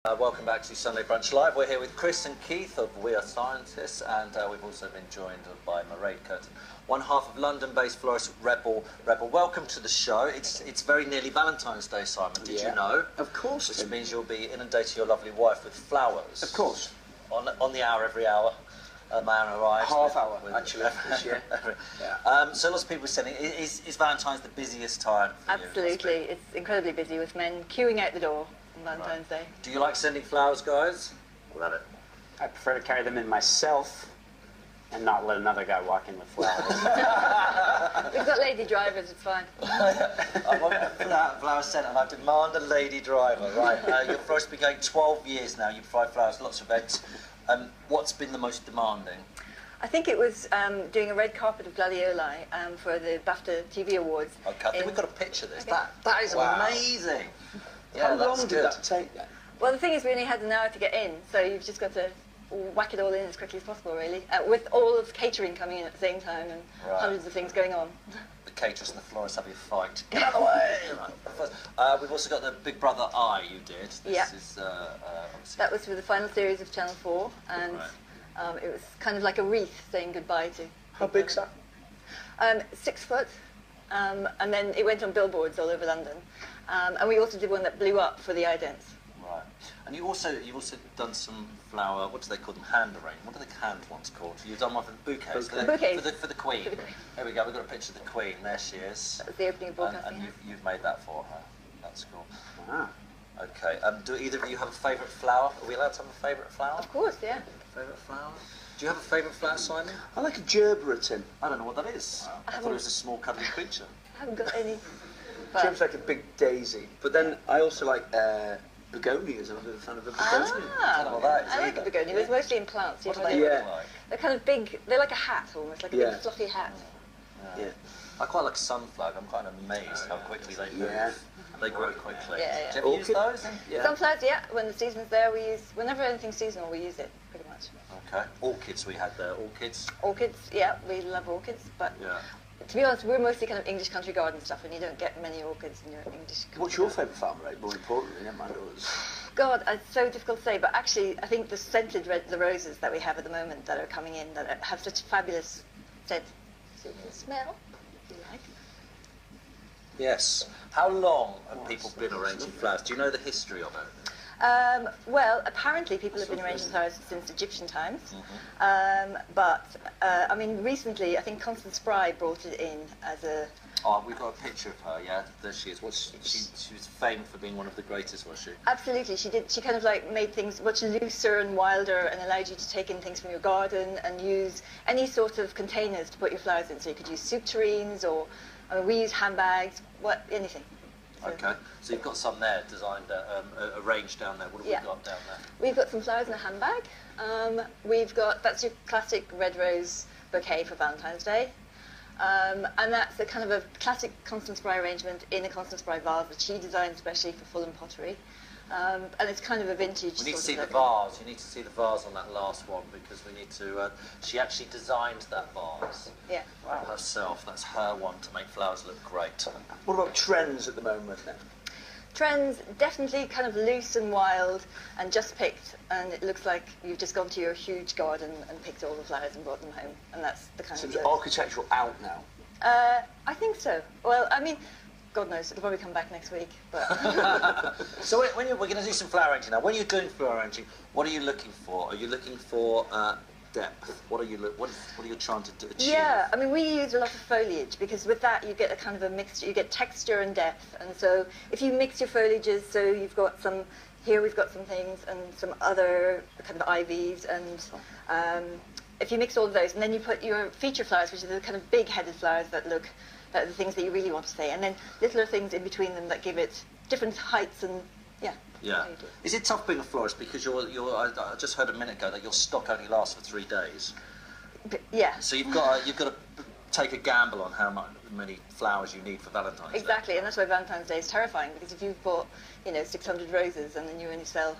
Welcome back to Sunday Brunch Live. We're here with Chris and Keith of We Are Scientists, and we've also been joined by Mairead Curtin, one half of London-based florist Rebel. Welcome to the show. It's very nearly Valentine's Day, Simon. Did you know? Of course. Which means you'll be inundating your lovely wife with flowers. Of course. On the hour, every hour. Man arrives. Half hour, actually, this year. So lots of people are saying, is Valentine's the busiest time for you? Absolutely. It's incredibly busy with men queuing out the door on Valentine's Day. Do you like sending flowers, guys? Love it. I prefer to carry them in myself and not let another guy walk in with flowers. We've got lady drivers, it's fine. I want flowers sent, and I demand a lady driver. Right, your florist been going 12 years now. You provide flowers, lots of events. What's been the most demanding? I think it was doing a red carpet of gladioli for the BAFTA TV Awards. Okay, I think we've got a picture of this. That is amazing. Yeah, how long did that take then? Well, the thing is, we only had an hour to get in, so you've just got to whack it all in as quickly as possible, really, with all of catering coming in at the same time and hundreds of things going on. The caterers and the florists having a fight. Get out of the way! We've also got the Big Brother Eye you did. This is, that was for the final series of Channel 4, and it was kind of like a wreath saying goodbye to... How big's that? 6 foot, and then it went on billboards all over London. And we also did one that blew up for the idents. Right. And you've also done some flower, what do they call them, hand arrange? What are the canned ones called? You've done one for the bouquets. Bouquets. For the Queen. There we go, we've got a picture of the Queen. There she is. That was the opening of broadcasting. And you've made that for her. That's cool. Wow. Okay. Do either of you have a favourite flower? Are we allowed to have a favourite flower? Of course, yeah. Favourite flower? Do you have a favourite flower, Simon? I like a gerberatin. I don't know what that is. I thought it was a small cuddly creature. I haven't got any. Seems like a big daisy. But then I also like begonias. I'm a bit of a fan of a begonia. I don't know what that is. I like a begonia. It's mostly in plants. What do they look like? They're kind of big. They're like a hat, almost like a big fluffy hat. Yeah. I quite like sunflower. I'm kind of amazed how quickly they move. Yeah. They grow quickly. Yeah. Do you ever use those? Yeah. Sunflowers, yeah. When the season's there, we use. Whenever anything's seasonal, we use it pretty much. Okay. Orchids we had there. Orchids. Orchids, yeah. We love orchids, but. Yeah. To be honest, we're mostly kind of English country garden stuff, and you don't get many orchids in your English country. What's your favourite flower, Mairead? More importantly, never mind others. God, it's so difficult to say, but actually, I think the scented the roses that we have at the moment that are coming in, that have such fabulous scent, so you can smell, if you like. Yes. How long have people been arranging flowers? Do you know the history of it? Well, apparently people have been arranging flowers since Egyptian times, but I mean, recently I think Constance Spry brought it in as a... Oh, we've got a picture of her, yeah, there she is. She was famed for being one of the greatest, was she? Absolutely, she did. She kind of like made things much looser and wilder and allowed you to take in things from your garden and use any sort of containers to put your flowers in. So you could use soup tureens or, I mean, we use handbags, anything. Okay, so you've got some there designed, arranged down there. What have we got down there? We've got some flowers in a handbag. That's your classic red rose bouquet for Valentine's Day. And that's a kind of a classic Constance Spry arrangement in a Constance Spry vase, which she designed especially for Fulham pottery. And it's kind of a vintage. We need to see the vase. You need to see the vase on that last one because we need to. She actually designed that vase. Yeah. Wow. Herself. That's her one to make flowers look great. What about trends at the moment then? Trends, definitely kind of loose and wild and just picked, and it looks like you've just gone to your huge garden and picked all the flowers and brought them home, and that's the kind of... Seems architectural out now. I think so. Well, I mean, God knows, it'll probably come back next week, but... So we're going to do some flower arranging now. When you're doing flower arranging, what are you looking for? Are you looking for depth? What are you trying to achieve? Yeah, I mean, we use a lot of foliage because with that you get a kind of a mixture. You get texture and depth, and so if you mix your foliages, so you've got some. Here we've got some things and some other kind of ivies, and if you mix all of those, and then you put your feature flowers, which are the kind of big-headed flowers that are the things that you really want to say, and then littler things in between them that give it different heights and Yeah. Is it tough being a florist because I just heard a minute ago that your stock only lasts for 3 days? Yeah. So you've got to take a gamble on how many flowers you need for Valentine's Day. Exactly, and that's why Valentine's Day is terrifying because if you've bought 600 roses and then you only sell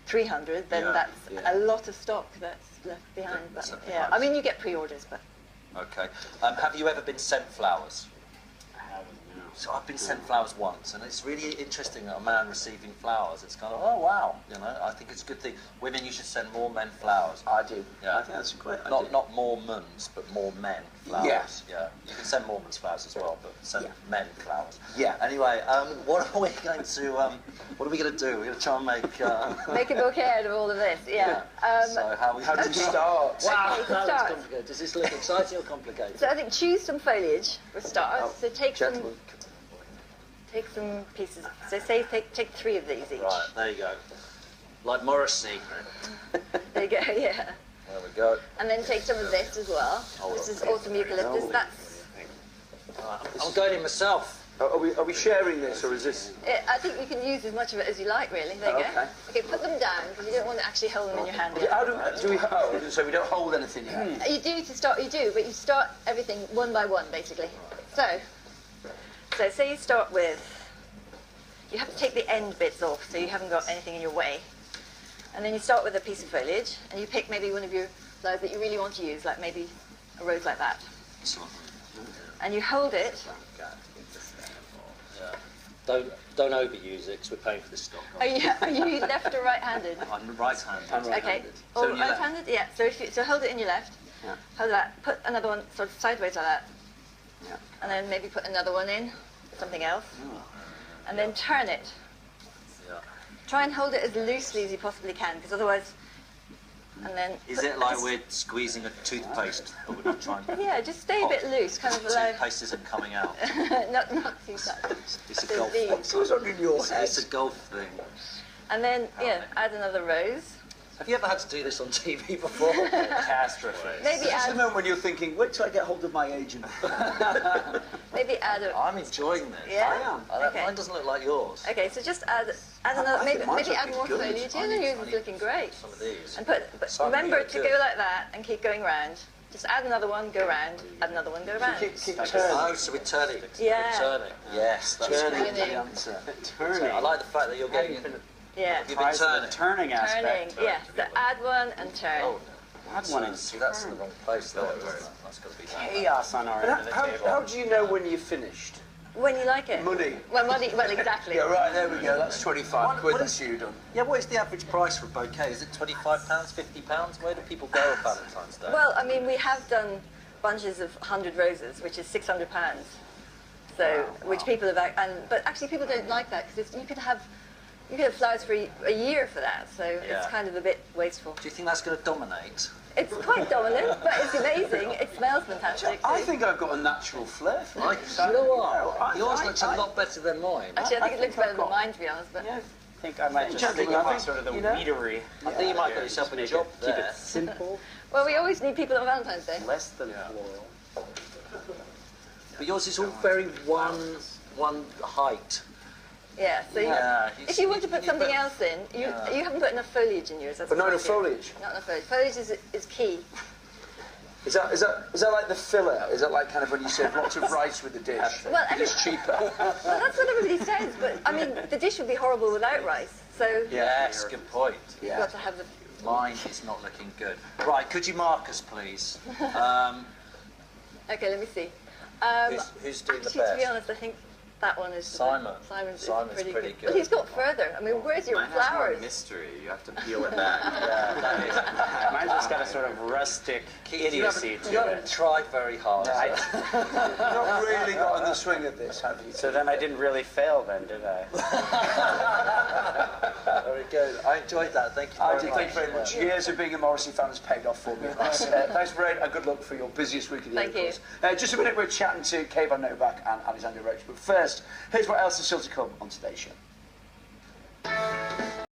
300, then that's a lot of stock that's left behind. But, I mean, you get pre-orders, but... Okay. Have you ever been sent flowers? I haven't, no. So I've been sent flowers once, and it's really interesting that a man receiving flowers. It's kind of, oh wow, you know. I think it's a good thing. Women, you should send more men flowers. I do. Yeah. I think that's a great idea. Not more mums, but more men flowers. Yes. Yeah. You can send Mormons flowers as well, but send men flowers. Yeah. Anyway, what are we going to do? We're going to try and Make a bouquet out of all of this. Yeah. So how do you start? Wow, Okay, that start. looks complicated. Does this look exciting or complicated? So I think choose some foliage for starters. So take Gentlemen. some pieces. So say take 3 of these each. Right, there you go. Like Morrissey. There you go. Yeah. There we go. And then take some of this as well. This is autumn eucalyptus. That's. Right, I'm going in myself. Are we sharing this, or is this? I think you can use as much of it as you like, really. There you go. Okay, put them down because you don't want to actually hold them in your hand. How do we hold? So we don't hold anything yet. You do to start. You do, but you start everything one by one, basically. So say you start with. You have to take the end bits off, so you haven't got anything in your way. And then you start with a piece of foliage, and you pick maybe one of your flowers that you really want to use, like maybe a rose like that. And you hold it. Yeah. Don't overuse it, because we're paying for this stock. Are you left or right-handed? I'm right-handed. Okay. Or right-handed? Yeah. So hold it in your left. Yeah. Hold that. Put another one sort of sideways like that. Yeah. And then maybe put another one in, something else. And then turn it. Yeah. Try and hold it as loosely as you possibly can, because otherwise. And then. Is it like we're squeezing a toothpaste, but we're not trying to? Yeah, just stay a bit loose, kind of like. Toothpaste isn't coming out. not too tight. It's a So golf these. thing. What's on in your head? It's a golf thing. And then add another rose. Have you ever had to do this on TV before? Catastrophe. Maybe This is the add. moment when you're thinking, wait till I get hold of my agent. Maybe add a. I'm enjoying this. Yeah. Okay. Mine doesn't look like yours. Okay, so just add another. I think Maybe mine's add looking more good. foliage. Yeah, yours is looking great. Some of these. And but Some remember are to good. go like that and keep going round. Just add another one, go round. Add another one, go round. Keep Oh, turning. so we're turning. Yeah. We're turning. Yes, that's Turning good. is the answer. Turning. I like the fact that you're getting. Yeah. You've been turning. Turning Turning. aspect. Yeah. So add one and turn. Oh, Add one and see, that's in the wrong place. Though. That's got to be. chaos on our end of the table. How do you know when you're finished? When you like it. Money. Well, money. Well, exactly. Yeah, right, there we go. That's 25 quid. what That's you done. Yeah, what is the average price for a bouquet? Is it £25, £50? Where do people go on Valentine's Day? Well, I mean, we have done bunches of 100 roses, which is £600. So, which people have, but actually people don't like that because you could have flowers for a year for that. So it's kind of a bit wasteful. Do you think that's going to dominate? It's quite dominant, but it's amazing. It smells fantastic. I too. think I've got a natural flair for Like, it. you know what? I- Yours I- looks I- a lot better than mine. Actually, I think it looks better I've than got- mine, to be honest. But I think I might just Gentlemen, stick I with think, sort of the you know, weedery. I think you might get yourself a job Keep there. it simple, well, we always need people on Valentine's Day. less than floral. But yours is all very one height. Yeah. So Yeah, if you want to put something put- else in, you haven't put enough foliage in yours. That's But not the enough idea. foliage? Not enough foliage. Foliage is key. Is that like the filler? Is that like kind of when you serve lots of rice with the dish? Well, It's cheaper. Well, that's what everybody says, but I mean, the dish would be horrible without rice. So Yes, good point. you've got to have the. Mine is not looking good. Right, could you mark us, please? Okay, let me see. Who's doing the Actually, to be best? honest, I think that one is. Simon. Simon's pretty good. But he's got further. I mean, where's your Mine has more flowers? mystery. You have to peel it back. Yeah, that is. Mine's just got a sort of rustic idiocy You to haven't it. tried very hard. You've not really got in the swing of this, have you? So then I didn't really fail then, did I? Very good. I enjoyed that. Thank you I very did, much. thank you very much. Years of being a Morrissey fan has paid off for me. Thanks, Mairead, and good luck for your busiest week of the year. Thank you. Of course. Just a minute, we're chatting to Kay Van Novak and Alexander Roach. But first, here's what else is still to come on today's show.